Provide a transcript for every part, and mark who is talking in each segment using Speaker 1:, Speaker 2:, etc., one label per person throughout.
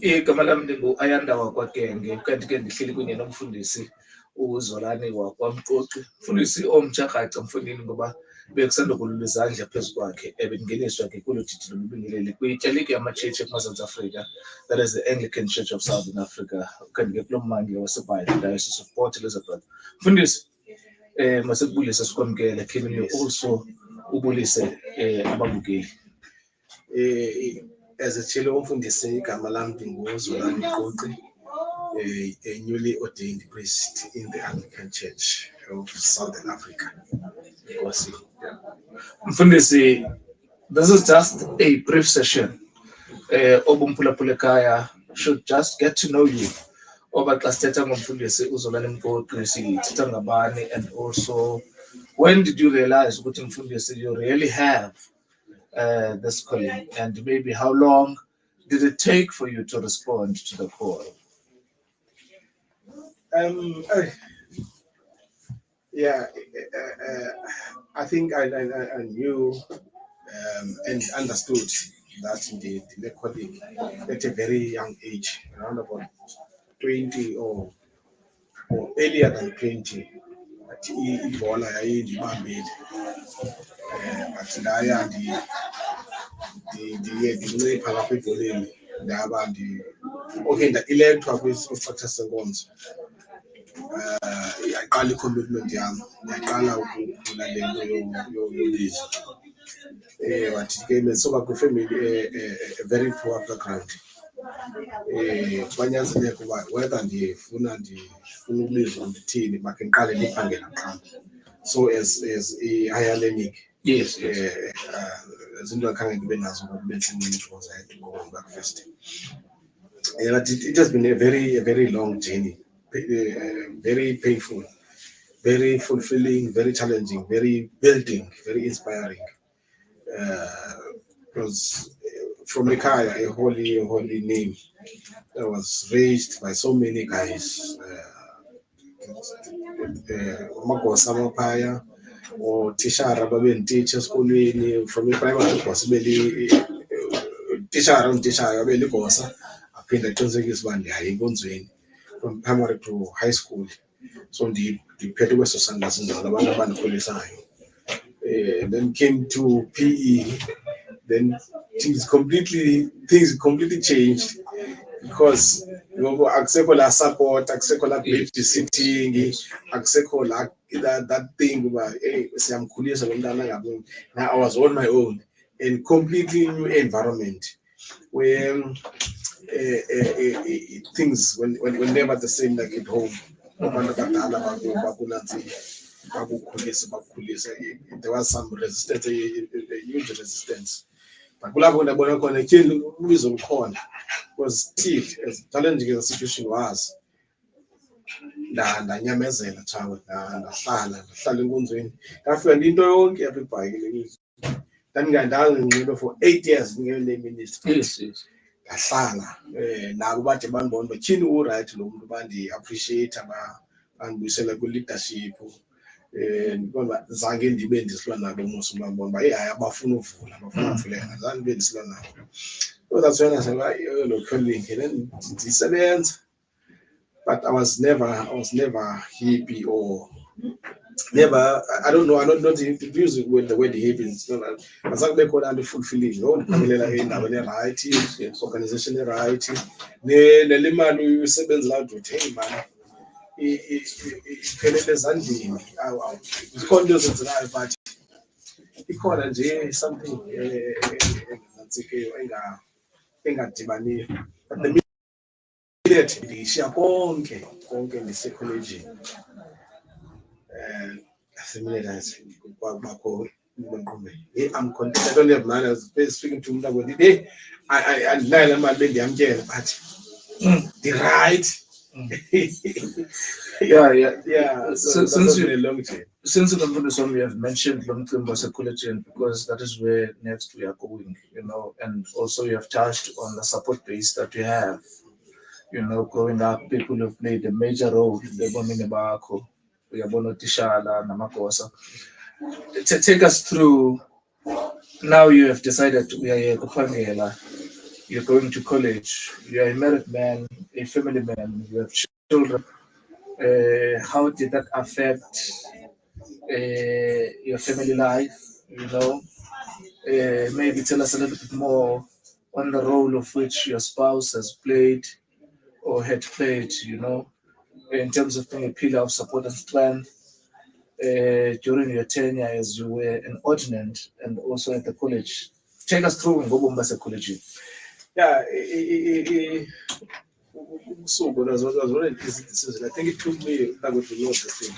Speaker 1: Igama lami lingu-Ayanda wakwaGenge, kanti ke ndihleli kunye nomfundisi uZolani wakwaMqoqi. Mfundisi omtsha mfundini ngoba bekusandokulula izandla phezu kwakhe ebendingeniswa ke kulo didi lobubingeleli kwityalike yamatshetshi ekuMazantsi Afrika, that is the Anglican Church of Southern Africa, kanti ke kulo mmandla waseBhayi, the Diocese of Port Elizabeth. Mfundisi, masikubulise sikwamkele, can you also ubulise ababukeli?
Speaker 2: Ezitshilo umfundisi igama lami linguZolani Mqoqi, a newly ordained priest in the Anglican Church of Southern Africa. Mqoqi.
Speaker 1: Mfundisi, this is just a brief session. Obumphulaphulekaya should just get to know you. Oba xa sithetha ngomfundisi uZolani Mqoqi sithetha ngabani, and also when did you realize ukuthi mfundisi you really have this calling, and maybe how long did it take for you to respond to the call?
Speaker 2: I think I knew and understood that indeed the calling at a very young age, around about 20 or earlier than 20. But ibhola yayindibambile, but ndaya ndincipha lapha ebholeni ndaba nda-elethwa kwisiphatha senkonzo. Yaqala i-commitment yami, yaqala ukukhula le nto yolizwi. But ke besuka kwifamily a very poor background. Kwanyanzeleka uba whether ndifuna ukulizwa ndithini makhe ndiqale ndiphangela kuqala. So as i-higher learning,
Speaker 1: Yes.
Speaker 2: izinto akhange ndibe nazo ngoba benhlangene because I had to go back first. But it has been a very long journey, very painful, very fulfilling, very challenging, very building, very inspiring. Because from Ekaya, a holy name that was raised by so many guys, Maqoqi or tishara babenteacher esikolweni, from primary possibly tishara abeligosa aphinda aqinisekisa uba ndiyaye enkonzweni from primary to high school. So ndiphethe kweso sandla sinjalo abantu abandikhwelisayo. Then came to PE, then things completely changed because akusekho la support, akusekho la babysitting, akusekho la that thing uba siyamkhulisa lo mntana ngaboni. Now I was on my own in completely new environment where things were never the same like at home. Abantu abadala bakukhulisa. There was some resistance, a huge resistance. But kulapho ndabona khona ityheli ubizo lukhona, because still as challenging as the situation was, ndanyamezela chawe, ndahlala enkonzweni. Ndafika into yonke apha eBhayi. Ndandingandazi for 8 years ngeyona minister.
Speaker 1: Yes.
Speaker 2: Ndahlala nabo bade bandibona uba tyhini urayithi lo muntu bandi-appreciate bandibuyisela kwi-leadership. Ngoba zange ndibe ndisilwa nabo mos ubambona uba hayi abafuna uvula, abafuna ukuvulela, zange ndibe ndisilwa nabo. So that's when I said, lo calling, then ndisebenza. But I was never happy or never, I don't know, I'm not using with the word happy. It's not that. Azange kube khona into fulfilling. Ndiphamelela endaweni right, organization right, nele mali uyisebenzela uthi hey man, iphelele ezandleni. Ikhona into ezenzekayo but ikhona nje something engadibaniyo. But the minute ndishiya konke ndisekolejini, I'm content. I don't have money. I was speaking to him today. I deny my baby. I'm getting, but the right. Yeah. So since you
Speaker 1: we have mentioned Mqoqi psychology, because that is where next we are going, and also you have touched on the support base that you have. Growing up, people have played a major role in the Bomini Bako. Tishala, Namakosa. Take us through. Now you have decided to be a Kupangela. you're going to college, you're a married man, a family man, you have children. How did that affect your family life? You know, maybe tell us a little bit more on the role of which your spouse has played or had played, you know, in terms of being a pillar of support and strength during your tenure as you were an ordinand and also at the college. Take us through Ngobombasa College.
Speaker 2: Yeah, so but as well as this decision, I think it took me, I'm going to know this thing.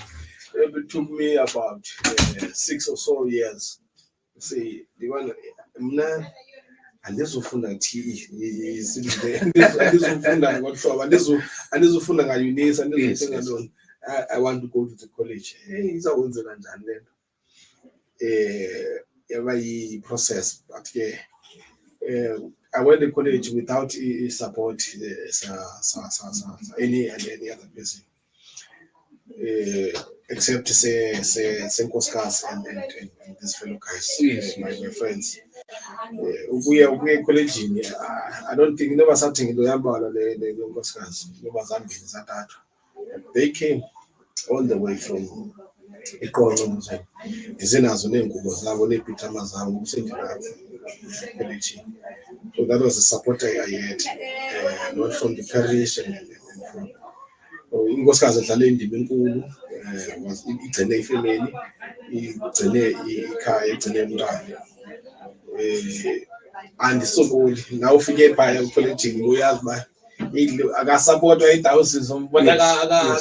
Speaker 2: It took me about 6 or so years. See, the one, mna andizofunda TE andizofunda ngohlobo andizofunda ngayunisi andizofunda ntoni. I want to go to the college. Hey, izawenzela njani le nto? Yaba yi-process, but ke I went to college without support any other person, except say Nkoskas and these fellow guys, my friends. We are college. I don't think never something in the Nkoskas. They came all the way from Economy. Izinazo neengubo zabo neepitama zabo kusendilapha. So that was the support I had, not from the parish and from inkosikazi edlala indima enkulu, igcine ifemeli, igcine ikhaya, igcine umntwana. Andisokoli na ufike phaya ekholejini uyazi uba akasapotwa i-thousands but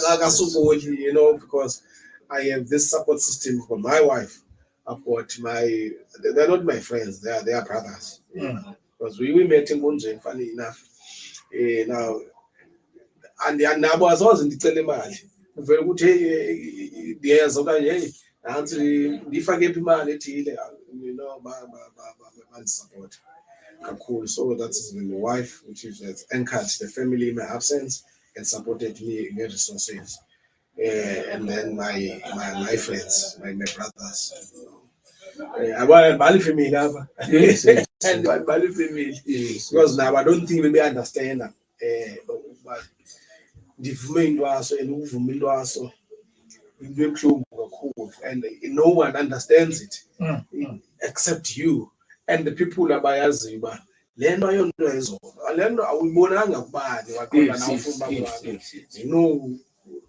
Speaker 2: akasokoli, you know, because I have this support system for my wife. I've got they're not my friends, they are brothers. Because we met in Gunjeni, funny enough. Now, and nabo asoze ndicela imali. Uvela ukuthi ndiyeza okanye hey nansi ndifake imali ethile, you know, support kakhulu. So that's my wife, which has anchored the family in my absence and supported me in resources. And then my friends, my brothers. Bali family lava.
Speaker 1: Yes,
Speaker 2: And Bali family. Because now I don't think we understand that. But ndivume into aso and uvume into aso into ebuhlungu kakhulu, and no one understands it except you and the people abayaziyo uba le nto ayonto ezona, le nto awuyibonanga kubani waqonda na ufuna uba kubani. You know,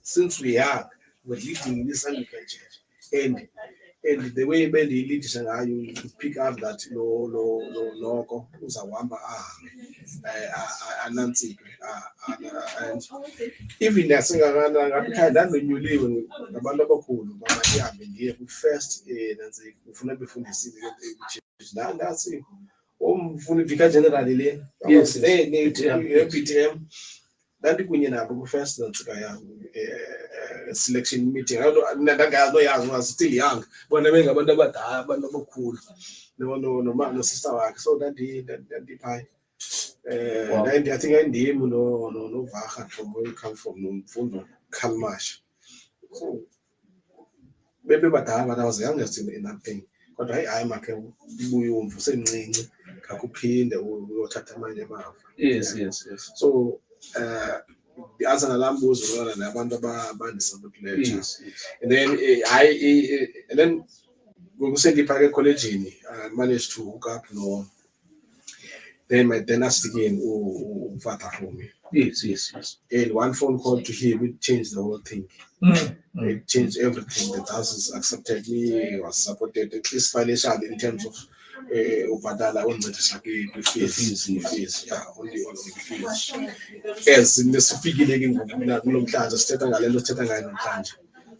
Speaker 2: since we are leading in this Anglican church, and the way bendiyilidisha ngayo, you pick up that loko uzawuhamba anantsike, and even ngathi ndandonyuliwe ngabantu abakhulu masihambe ndiye kwi-first nantsike ufuna befundisile ndasi umfuna ivika general le PTM ndanti kunye nabo kwi-first nantsika yam selection meeting. Ndingayazi was still young, bona bengabantu abadala, abantu abakhulu no sister wakhe. So ndandiphayi I think andim noVarha from where you come from, nomfundo Kalmash. So bebebadala, but I was youngest in that thing. Kodwa hayi makhe ubuye umvu semncinci kakuphinde uyothatha amanye amava.
Speaker 1: Yes.
Speaker 2: So the answer na lambuzo lona nabantu abandisapothileyo. Yes. And then ngokusendipha ekolejini I managed to hook up then my dynastic in father for me.
Speaker 1: Yes.
Speaker 2: And one phone call to him, it changed the whole thing. It changed everything. The thousands accepted me, was supported, at least financially in terms of ubhatala oncedisa fees. Yeah, only fees. Yes, nesifikile ke ngoku kulomhlanje sithetha ngale nto sithetha ngayo namhlanje.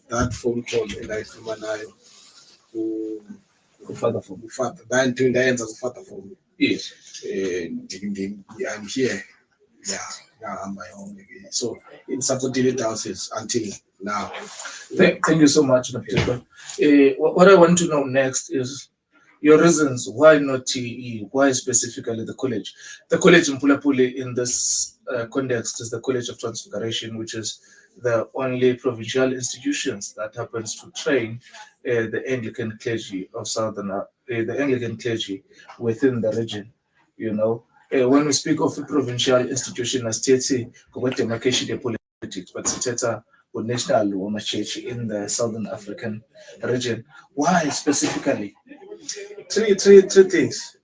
Speaker 2: That phone call endayifumanayo
Speaker 1: Father for me.
Speaker 2: Ndayenza kufather for me.
Speaker 1: Yes.
Speaker 2: I'm here. Yeah, I'm my own. So in supporting houses until now.
Speaker 1: Thank you so much, Dr. What I want to know next is your reasons why not TE, why specifically the college. The college in Pulapuli in this context is the College of Transfiguration, which is the only provincial institutions that happens to train the Anglican clergy of the Anglican clergy within the region, you know. when we speak of a provincial institution, asithethi ngokwe-demarcation ye-politics, but sithetha national church in the Southern African region. Why specifically?
Speaker 2: Three things.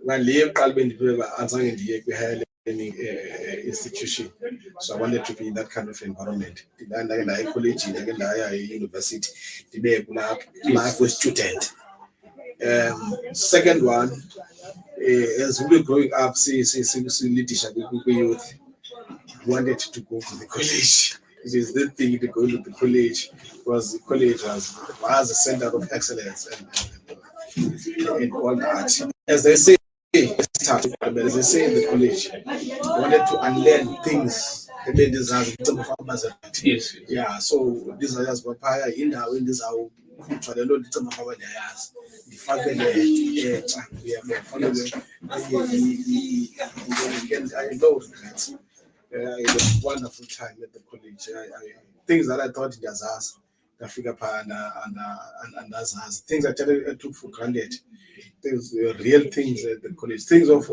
Speaker 2: When higher learning institution, so I wanted to be in that kind of environment. Like college, university, life with student. Second one, as we were growing up, see leadership youth wanted to go to the college. It is the thing to go to the college, because the college was a center of excellence and all that. As they say, as they say in the college, wanted to unlearn things.
Speaker 1: Yes.
Speaker 2: Yeah, so these are just papaya in this are it was a wonderful time at the college. Things that I thought it was us, the figure and as things I took for granted. Things real things at the college. Things of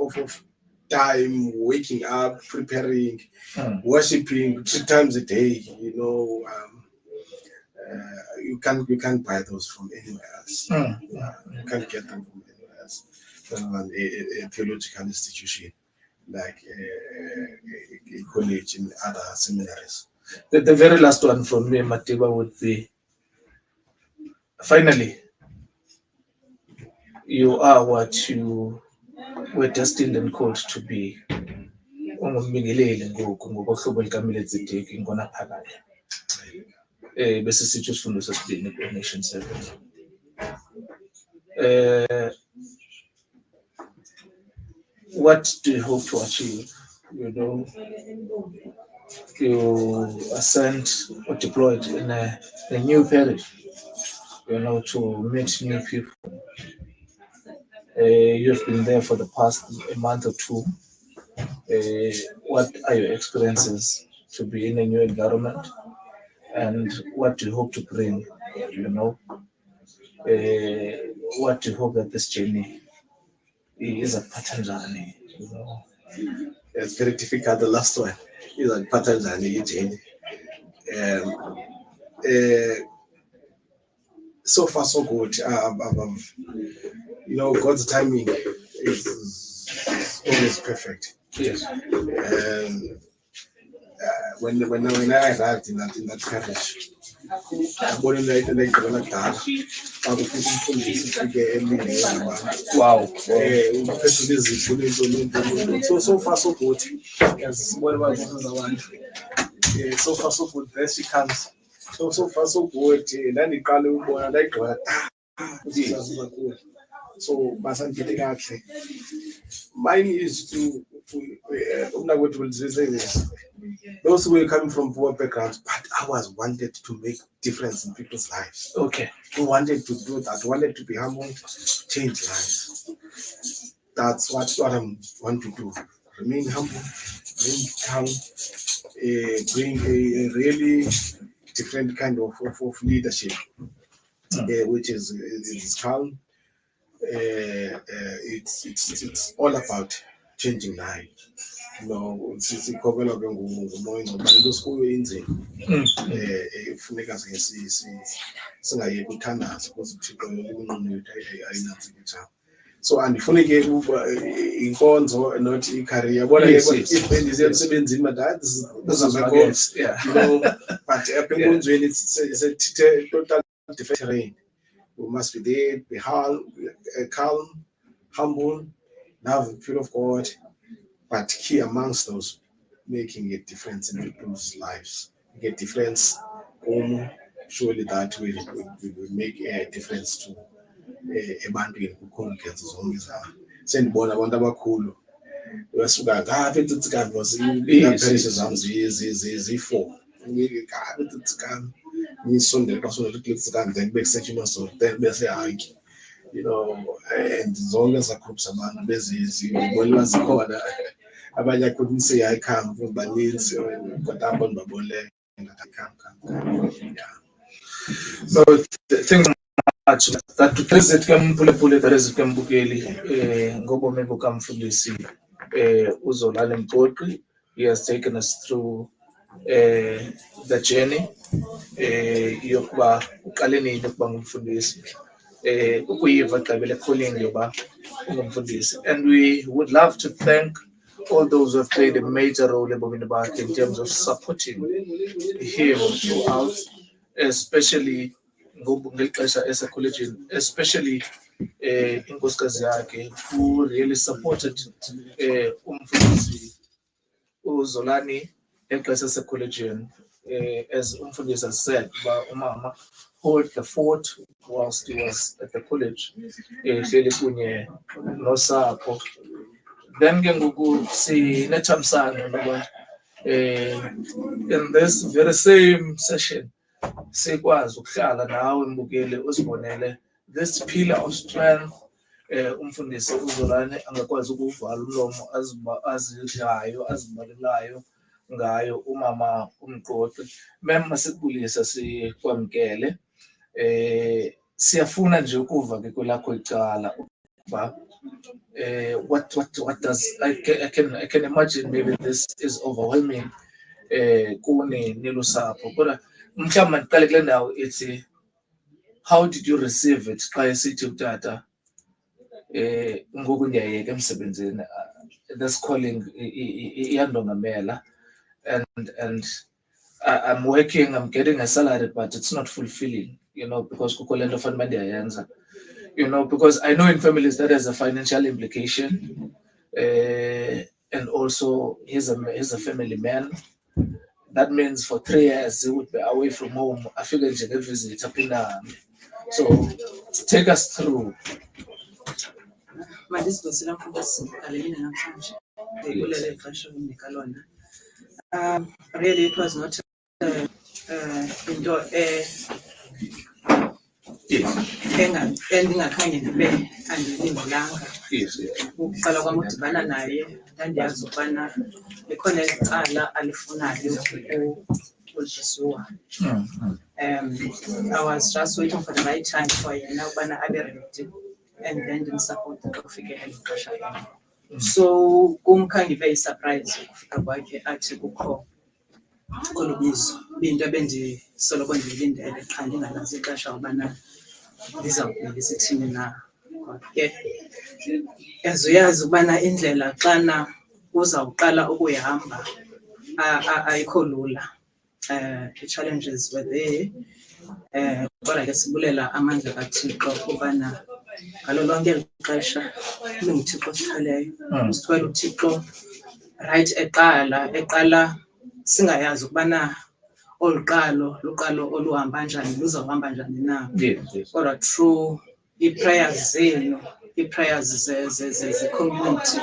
Speaker 2: time, waking up, preparing, worshiping 3 times a day. You can't buy those from anywhere else. You can't get them from anywhere else. A theological institution like a college and other seminaries.
Speaker 1: The very last one from me, Matiba, would be, finally, you are what you were destined and called to be. Bese sithi isifundo sesibini ku-Ordination 7. What do you hope to achieve? You are sent or deployed in a new parish, to meet new people. You've been there for the past a month or two. What are your experiences to be in a new environment? And what do you hope to bring? What do you hope that this journey is a pattern journey?
Speaker 2: It's very difficult. The last one is a pattern journey. So far so good. God's timing is always perfect.
Speaker 1: Yes.
Speaker 2: When I arrived in that parish,
Speaker 1: Wow.
Speaker 2: So far so good. Yes, so far so good. There she comes. So far so good. Then the color like so mine is to those who were coming from poor backgrounds, but ours wanted to make difference in people's lives.
Speaker 1: Okay.
Speaker 2: We wanted to do that, wanted to be humble, change lives. That's what I want to do. Remain humble, remain calm, bring a really different kind of leadership, which is calm. It's all about changing life. Sikhokhelwa ke ngumoya ngoba into sikuyo inzima. Kufuneka singayeki uthandaza because uThixo uNqunu yethu ayinanzikitha. So andifuni ke inkonzo not i-career. Bona ke bendize emsebenzini but this is my goals. But enkonzweni it's a total different terrain. We must be there, be calm, humble, love the fear of God, but key amongst those, making a difference in people's lives. Make a difference, surely that will make a difference to ebantwini kukhonkenze zonke zabo. Sendibona abantu abakhulu basuka ngapha eTsikani because iparishes zami zi-4. Ngapha eTsikani ngisondele kwasondele kuTsikani then bekusetshenziswa so then bese hike. And zonke ezagroups abantu bezizibona zikhona abanye I couldn't say I come baninzi kodwa abantu babonile come.
Speaker 1: So the things that resit kempule resit kembukeli ngobomi bukamfundisi uZolani Mqoqi. He has taken us through the journey yokuba uqale nini ukuba ngumfundisi ukuyiva gqibele calling yoba ungumfundisi. And we would love to thank all those who have played a major role in terms of supporting him throughout, especially as a college, especially inkosikazi yakhe, who really supported umfundisi uZolani as a collegian. As umfundisi has said, umama hold the fort whilst he was at the college. Hleli kunye nosapho. Then ke ngoku sinethamsanqa loba in this very same session sikwazi ukuhlala nawe mbukeli uzibonele this pillar of strength umfundisi uZolani angakwazi ukuvala umlomo azidlayo azibalelayo ngayo umama uMqoqi. Mema sikubulisa sikwamkele siyafuna nje ukuva ke kwelakho icala ukuba what does I can imagine maybe this is overwhelming kuni nilusapho kodwa mhlawumbe ndiqale kule ndawo ithi how did you receive it xa esithi utata ngoku ndiyayeka emsebenzini this calling iyandongamela and I'm working, I'm getting a salary, but it's not fulfilling, because kukho le nto fanele ndiyayenza, because I know in families that has a financial implication, and also he's a family man. That means for 3 years he would be away from home. I figure nje ngevisit aphinda. So take us through.
Speaker 3: Mandisibusela mfundisi alelini namhlanje kulele ixesha lomnikalona. Really it was not into endingakhange ndibe andilindelanga. Ukuqala kwam udibana naye ndandiyazi ukubana likhona icala alifunayo uJesua. I was just waiting for the right time for yena ukubana abe ready and then ndimsupport xa kufike eli xesha lam. So kumkhange ibe yisurprise ukufika kwakhe athi kukho olu bizo binto ebendisoloko ndiyilindele xa ndingalazi ixesha ubana ndizawubelisa ithini na. Ke uyazi ukubana indlela xana uzawuqala ukuyihamba ayikho lula. The challenges were there. Kodwa ke sibulela amandla kaThixo ukubana ngalo lonke eli xesha lunguThixo osithweleyo. Usithwele uThixo right eqala singayazi ukubana luqalo oluhamba njani luzawuhamba njani na. Kodwa through i-prayers zenu, i-prayers ze-community,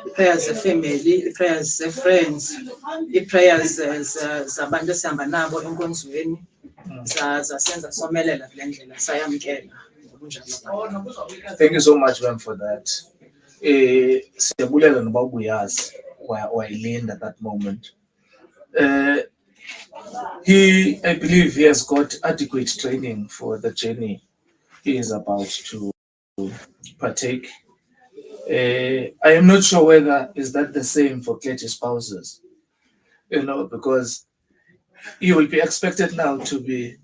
Speaker 3: i-prayers ze-family, i-prayers ze-friends, i-prayers zabantu esihamba nabo enkonzweni zasenza somelela kule ndlela sayamkela ngobunjalo.
Speaker 1: Thank you so much, ma'am, for that. Siyabulela noba ubuyazi wayilinda at that moment. I believe he has got adequate training for the journey he is about to partake. I am not sure whether is that the same for clergy spouses, because you will be expected now to be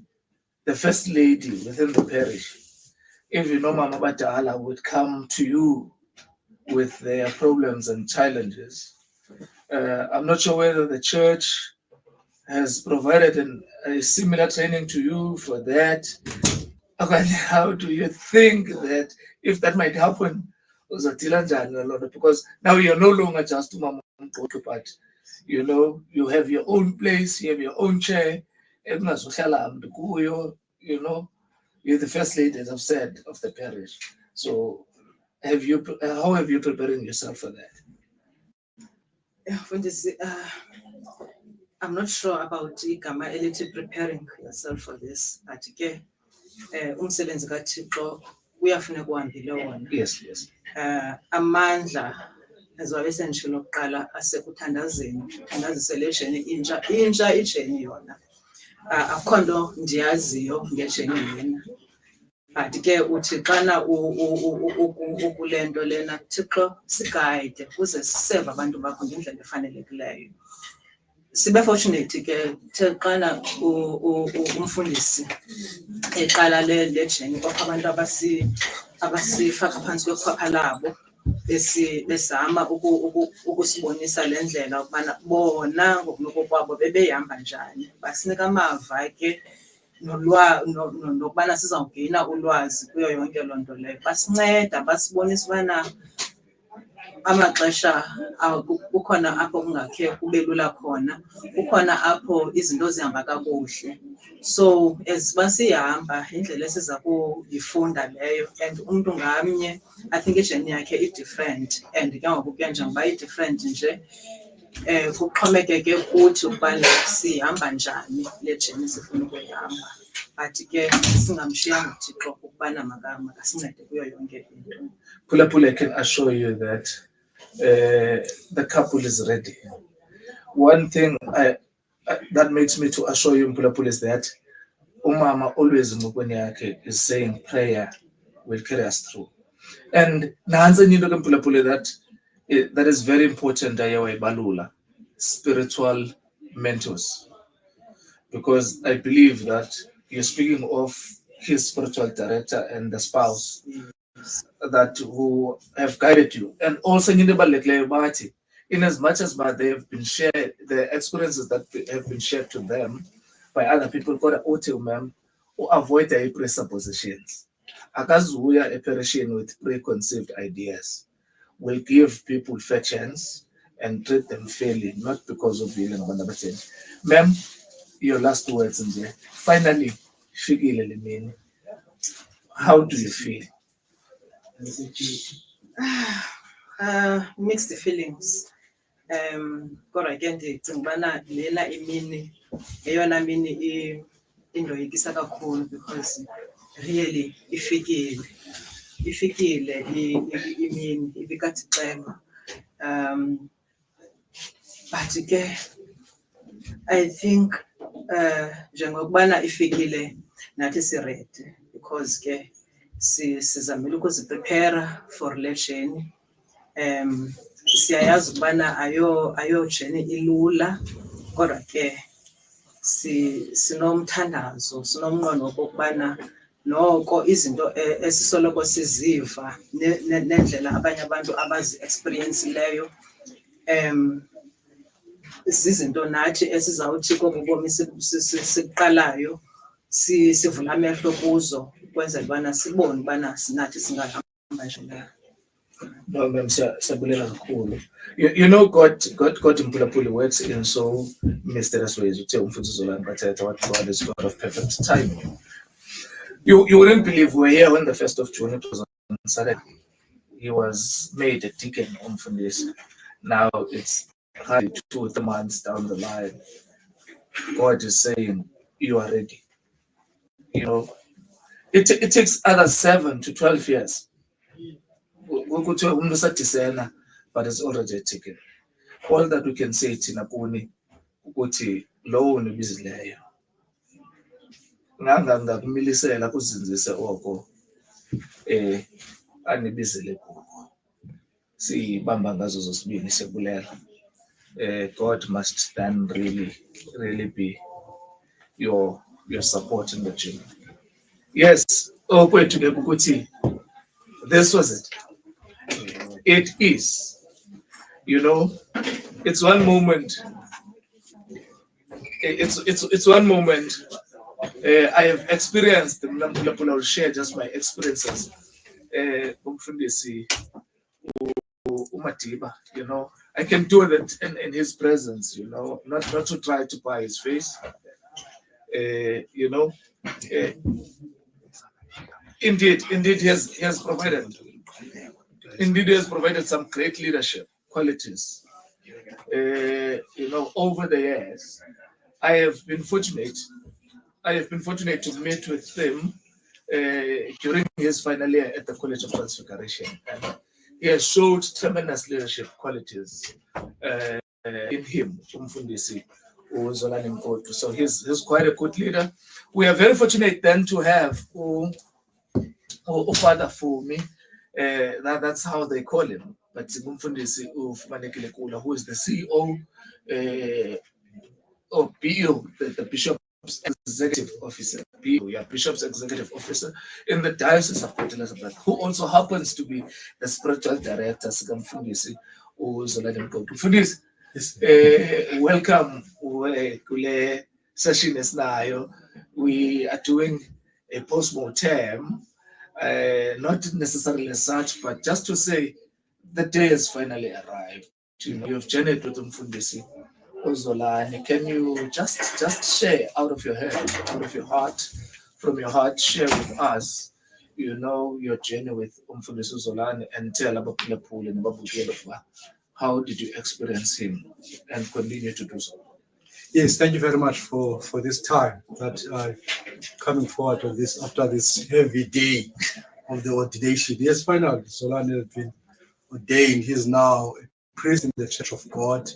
Speaker 1: the first lady within the parish. If Mama Badala would come to you with their problems and challenges. I'm not sure whether the church has provided a similar training to you for that. Okay, how do you think that if that might happen, because now you're no longer just Mama Mqoqi, but you have your own place, you have your own chair, you're the first lady, as I've said, of the parish. So how have you preparing yourself for that?
Speaker 3: I'm not sure about igama elithi preparing yourself for this, but ke umsebenzi kaThixo uyafuneka uhambile wona.
Speaker 1: Yes.
Speaker 3: Amandla ezobe sendishilo kuqala asekuthandazeni, uthandazisele ejeni intsha ijeni yona. Akukho nto ndiyaziyo ngejeni lena. But ke uthi xana ukulento lena Thixo sigayide kuze siseve abantu bakho ngendlela efanelekileyo. Sibe fortunate ke xana umfundisi eqala le journey kwakho abantu abasifaka phantsi kwekhwapha labo besizama ukusibonisa le ndlela ukubana bona ngokunokokwabo bebehamba njani. Basinika amava ke nokubana sizawugeyina ulwazi kuyo yonke loo nto leyo. Basinceda basibonisa ubana amaxesha kukhona apho kungakhe kube lula khona, kukhona apho izinto zihamba kakuhle. So as basihamba indlela esiza kuyifunda leyo, and umntu ngamnye I think ijourney yakhe i-different, and ke ngoku ke njengoba i-different nje kuxhomekeke kuthi ukubana sihamba njani le journey sifuna ukuyihamba. But ke singamshiyanga uThixo ukubana makasincede kuyo yonke into.
Speaker 1: Phulaphula, I can assure you that the couple is ready. One thing that makes me to assure you, Phulaphula, is that umama always Mqoqi yakhe is saying prayer will carry us through. And nanze into ke Phulaphula that is very important balula, spiritual mentors. Because I believe that you're speaking of his spiritual director and the spouse that who have guided you. And also in as much as they have been shared, the experiences that have been shared to them by other people, who avoid their presuppositions. Akazuya a perishing with preconceived ideas will give people fair chance and treat them fairly, not because of feeling of Ma'am, your last words in there. Finally, how do you feel?
Speaker 3: Mixed feelings. Kodwa ke ndicinga ubana lena imini eyona mini indoyikisa kakhulu, because really ifikile imini ibikathi xema. But ke I think njengokubana ifikile nathi si-ready, because ke sizamile ukuziprepare for le journey. Siyayazi ukubana ayo journey ilula, kodwa ke sinomthandazo, sinomnqweno wokubana noko izinto esisoloko siziva nendlela abanye abantu abazi-experience-leyo zizinto nathi esizawuthi kobubomi siqalayo sivula amehlo kuzo, ukwenzela ubana sibone ubana nathi singahamba njani.
Speaker 1: No, ma'am, you know, God Mphulaphula works in so mysterious ways. What God is God of perfect timing. You wouldn't believe we're here when the 1st of June, it was on Saturday. He was made a deacon on Fundis. Now it's hardly 2 or 3 months down the line. God is saying, you are ready. You know, it takes other 7 to 12 years. But it's already a ticket. All that we can say Tina Puni, ukuthi lowo nibizileyo. Nganga kumilisela kuzinzise oko anibizele kuko. Sibamba ngazo zosibini sekulela. God must then really be your support in the journey. Yes, okwethu ke ukuthi this was it. It is, you know, it's one moment. It's one moment. I have experienced. I will share just my experiences. You know, I can do that in his presence. You know, not to try to buy his face. You know, indeed, he has provided. Indeed, he has provided some great leadership qualities. You know, over the years, I have been fortunate to meet with him during his final year at the College of Transfiguration. And he has showed tremendous leadership qualities in him, Umfundisi Mqoqi. So he's quite a good leader. We are very fortunate then to have Father Fumi, that's how they call him. But Umfundisi Ufumanekile Kula, who is the CEO of BU, the Bishop's Executive Officer, BU, yeah, Bishop's Executive Officer in the Diocese of Port Elizabeth, who also happens to be the spiritual director, Mqoqi uZolani Mqoqi. Mfundisi, welcome kule session esinayo. We are doing a post-mortem, not necessarily as such, but just to say the day has finally arrived. You know, you've journeyed with Mfundisi uZolani. Can you just share out of your head, out of your heart, from your heart, share with us, you know, your journey with Mfundisi uZolani, and tell about Pilapool and Babu. How did you experience him and continue to do so?
Speaker 4: Yes, thank you very much for this time that coming forward on this after this heavy day of the ordination. Yes, finally, Solani has been ordained. He's now a priest in the Church of God.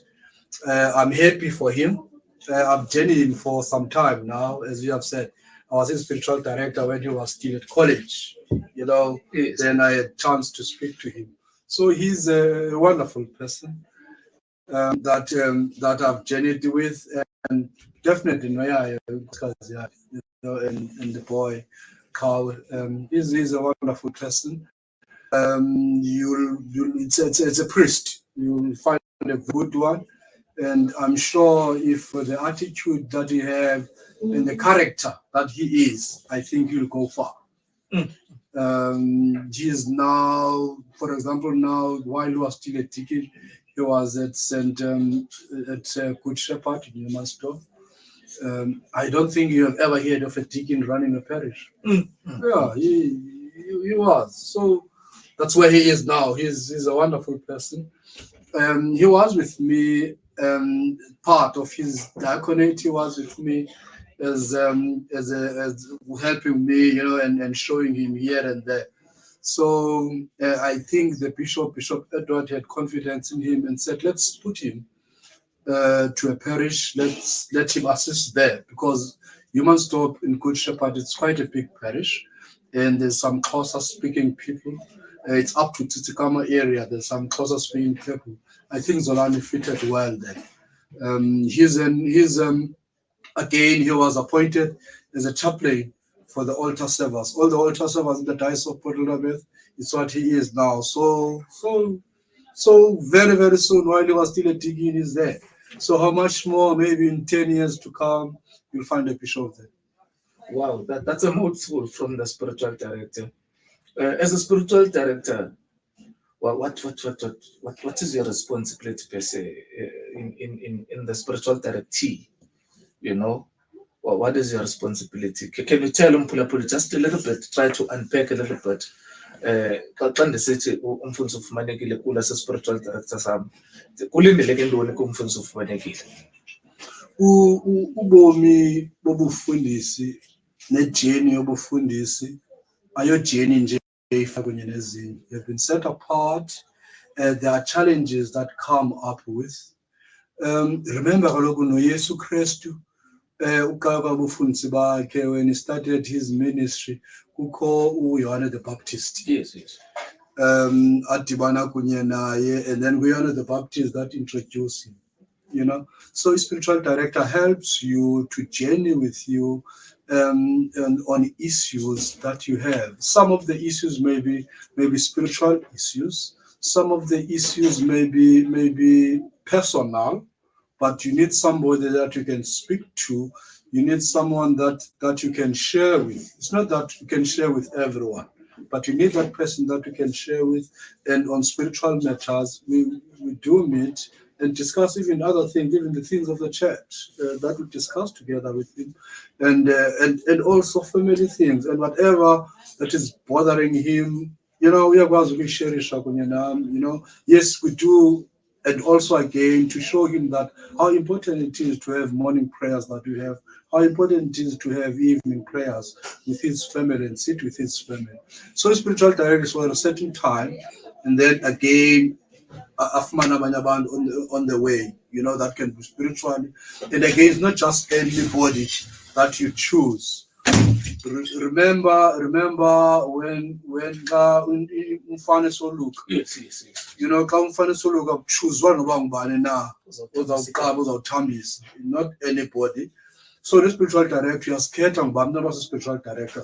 Speaker 4: I'm happy for him. I've journeyed him for some time now, as you have said. I was his spiritual director when he was still at college. You know, yes. Then I had a chance to speak to him. So he's a wonderful person that I've journeyed with, and definitely, you know, and the boy Carl, he's a wonderful person. It's a priest. You'll find a good one, and I'm sure if the attitude that he have and the character that he is, I think he'll go far. He is now, for example, now while he was still a deacon, he was at Good Shepherd in Newmansdorf. I don't think you have ever heard of a deacon running a parish. Yeah, he was. So that's where he is now. He's a wonderful person. He was with me, part of his diaconate. He was with me as helping me, you know, and showing him here and there. So I think the Bishop Edward had confidence in him and said, let's put him to a parish. Let's let him assist there, because Newmansdorf in Good Shepherd, it's quite a big parish, and there's some Xhosa speaking people. It's up to Tsitsikamma area. There's some Xhosa speaking people. I think Zolani fitted well there. Again, he was appointed as a chaplain for the altar servers. All the altar servers in the Diocese of Port Elizabeth, it's what he is now. So very, very soon, while he was still a deacon, he's there. So how much more, maybe in 10 years to come, you'll find a bishop there.
Speaker 1: Wow, that's a mouthful from the spiritual director. As a spiritual director, what is your responsibility per se in the spiritual directee? You know, what is your responsibility? Can you tell Mpulapuli just a little bit, try to unpack a little bit? Xa ndisithi umfundisi ufumanekile kula se-spiritual director sam, kulindeleke ntoni kumfundisi ufumanekile?
Speaker 4: Ubomi bobufundisi nejeni yobufundisi ayojeni nje kunye nezinye. They've been set apart. There are challenges that come up with. Remember kaloku noYesu Kristu ukaba ubufundisi bakhe, when he started his ministry, kukho uYohane the Baptist.
Speaker 1: Yes.
Speaker 4: Adibana kunye naye, and then uYohane the Baptist that introduced him. You know, so a spiritual director helps you to journey with you and on issues that you have. Some of the issues may be spiritual issues. Some of the issues may be personal, but you need somebody that you can speak to. You need someone that you can share with. It's not that you can share with everyone, but you need that person that you can share with. And on spiritual matters, we do meet and discuss even other things, even the things of the church that we discuss together with him, and also family things and whatever that is bothering him. You know, we are going to share it. You know, yes, we do. And also again, to show him that how important it is to have morning prayers that we have, how important it is to have evening prayers with his family and sit with his family. So spiritual directors for a certain time, and then again, on the way, you know, that can be spiritually. And again, it's not just anybody that you choose. Remember when umfana soluka.
Speaker 1: Yes.
Speaker 4: You know, xa umfana soluka choose noba ngubani na uzawuqaba uzawuthambisa, not anybody. So the spiritual director, you are scared of the spiritual director.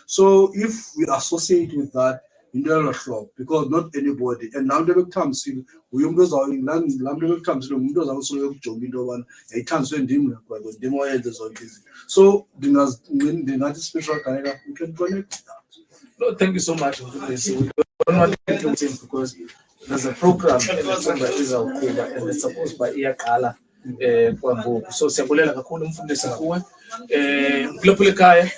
Speaker 4: So if we associate with that, in the shop, because not anybody, and now the comes in, we also in land comes in, windows also jogging over a transfer dim, demo elders or this. So the spiritual director, we can connect that.
Speaker 1: No, thank you so much for this. We don't want to do it because there's a program in the December is October and it's supposed by Iyaqala. So siyabulela kakhulu umfundisi kuwe kulapho ekhaya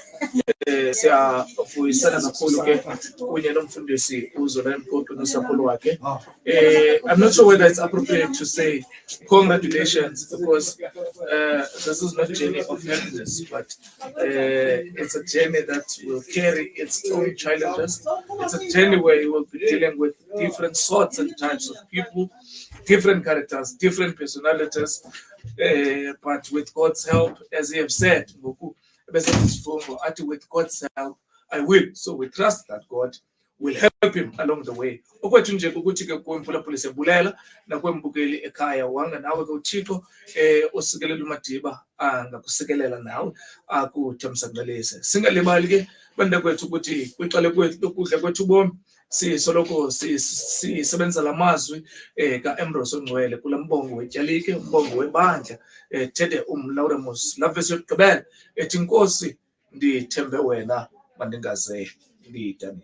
Speaker 1: siyafuyisana kakhulu ke kunye nomfundisi uZola Mqoqi nosapho lwakhe. I'm not sure whether it's appropriate to say congratulations because this is not a journey of happiness, but it's a journey that will carry its own challenges. It's a journey where you will be dealing with different sorts and types of people, different characters, different personalities, but with God's help, as you have said, with God's help, I will. So we trust that God will help him along the way. Okwethu nje ukuthi ke kuMphulaphuli siyabulela nakwembukeli ekhaya wanga nawe ke uThixo osikelela uMadiba angakusikelela nawe akuthamsanqelise. Singalibali ke banda kwethu ukuthi kwiqale kwethu lokudla kwethu bomi sisoloko sisebenza lamazwi kaAmbrose Ongcwele kulambongo wetyalike umbongo webandla Tede Lauramus lavesi yokugqibela ethi Nkosi ndithembe wena mandingaze ndidani.